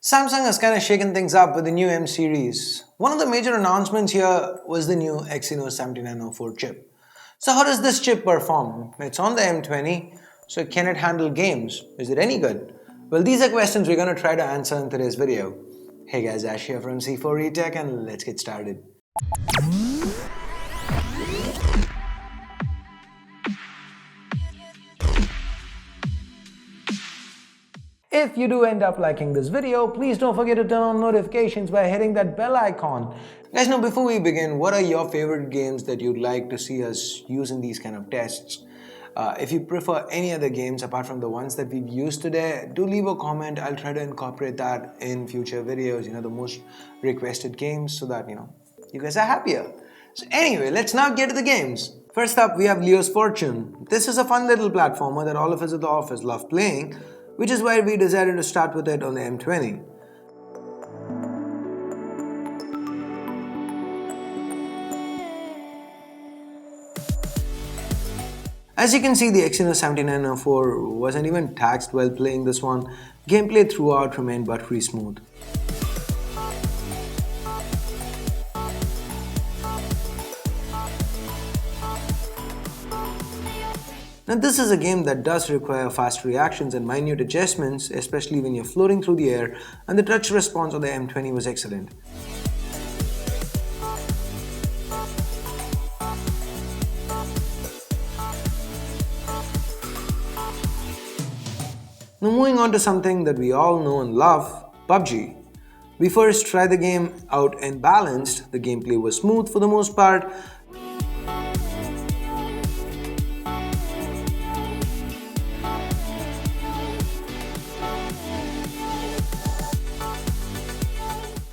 Samsung has kind of shaken things up with the new M series. One of the major announcements here was the new Exynos 7904 chip. So how does this chip perform? It's on the M20, so can it handle games? Is it any good? Well, these are questions we're going to try to answer in today's video. Hey guys, Ash here from C4E Tech and let's get started. If you do end up liking this video, please don't forget to turn on notifications by hitting that bell icon. Guys, now before we begin, what are your favorite games that you'd like to see us use in these kind of tests? If you prefer any other games apart from the ones that we've used today, do leave a comment. I'll try to incorporate that in future videos, the most requested games so that, you guys are happier. So anyway, let's now get to the games. First up, we have Leo's Fortune. This is a fun little platformer that all of us at the office love playing, which is why we decided to start with it on the M20. As you can see, the Exynos 7904 wasn't even taxed while playing this one. Gameplay throughout remained buttery smooth. Now this is a game that does require fast reactions and minute adjustments, especially when you're floating through the air, and the touch response on the M20 was excellent. Now moving on to something that we all know and love, Babji. We first tried the game out in balanced, the gameplay was smooth for the most part.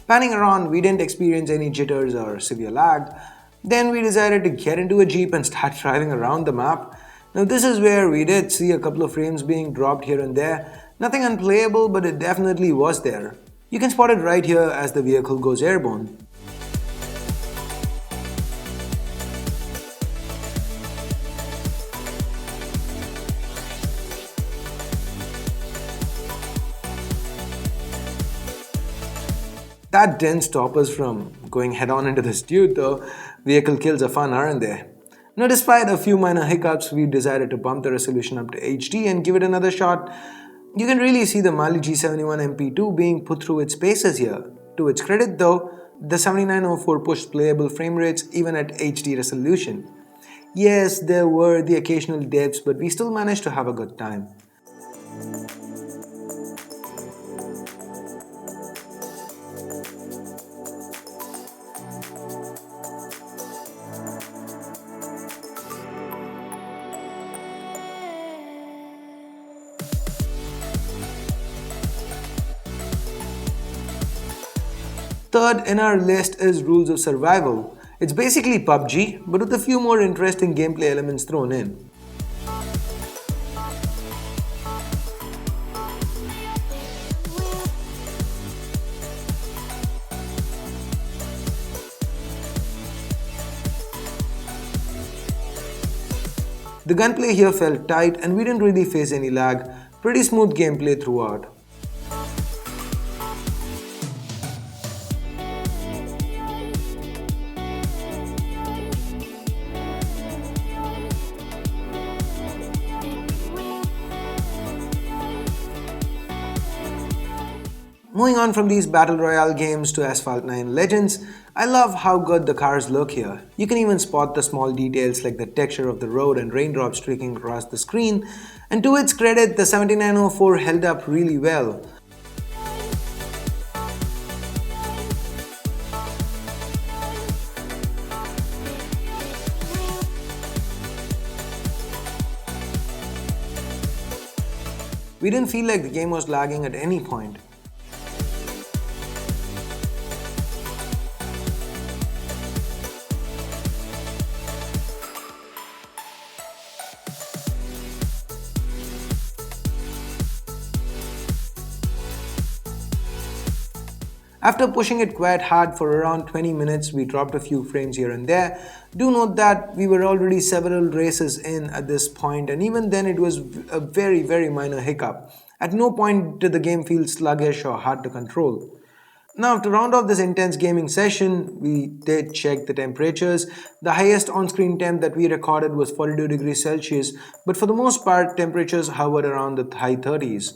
Panning around, we didn't experience any jitters or severe lag. Then we decided to get into a jeep and start driving around the map. Now this is where we did see a couple of frames being dropped here and there. Nothing unplayable, but it definitely was there. You can spot it right here as the vehicle goes airborne. That didn't stop us from going head-on into this dude though. Vehicle kills are fun, aren't they? Now despite a few minor hiccups, we decided to bump the resolution up to HD and give it another shot. You can really see the Mali G71 MP2 being put through its paces here. To its credit though, the 7904 pushed playable frame rates even at HD resolution. Yes, there were the occasional dips, but we still managed to have a good time. Third in our list is Rules of Survival. It's basically PUBG, but with a few more interesting gameplay elements thrown in. The gunplay here felt tight and we didn't really face any lag. Pretty smooth gameplay throughout. Moving on from these Battle Royale games to Asphalt 9 Legends, I love how good the cars look here. You can even spot the small details like the texture of the road and raindrops streaking across the screen, and to its credit, the 7904 held up really well. We didn't feel like the game was lagging at any point. After pushing it quite hard for around 20 minutes, we dropped a few frames here and there. Do note that we were already several races in at this point, and even then it was a very minor hiccup. At no point did the game feel sluggish or hard to control. Now, to round off this intense gaming session, we did check the temperatures. The highest on-screen temp that we recorded was 42 degrees Celsius, but for the most part, temperatures hovered around the high 30s.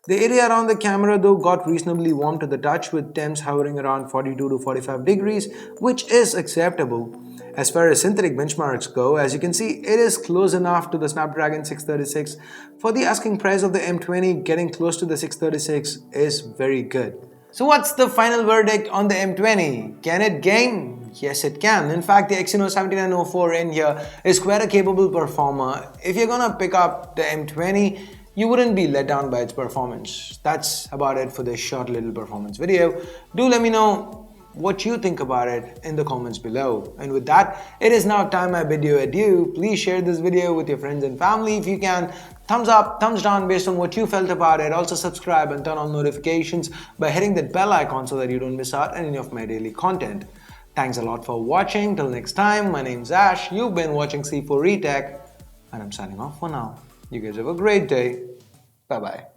The area around the camera though got reasonably warm to the touch, with temps hovering around 42 to 45 degrees, which is acceptable. As far as synthetic benchmarks go, as you can see, it is close enough to the Snapdragon 636. For the asking price of the M20, getting close to the 636 is very good. So what's the final verdict on the M20? Can it game? Yes, it can. In fact, the Exynos 7904 in here is quite a capable performer. If you're gonna pick up the M20, you wouldn't be let down by its performance. That's about it for this short little performance video. Do let me know what you think about it in the comments below. And with that, it is now time I bid you adieu. Please share this video with your friends and family if you can. Thumbs up, thumbs down based on what you felt about it. Also subscribe and turn on notifications by hitting that bell icon so that you don't miss out on any of my daily content. Thanks a lot for watching. Till next time, my name's Ash. You've been watching C4 Retech and I'm signing off for now. You guys have a great day. Bye bye.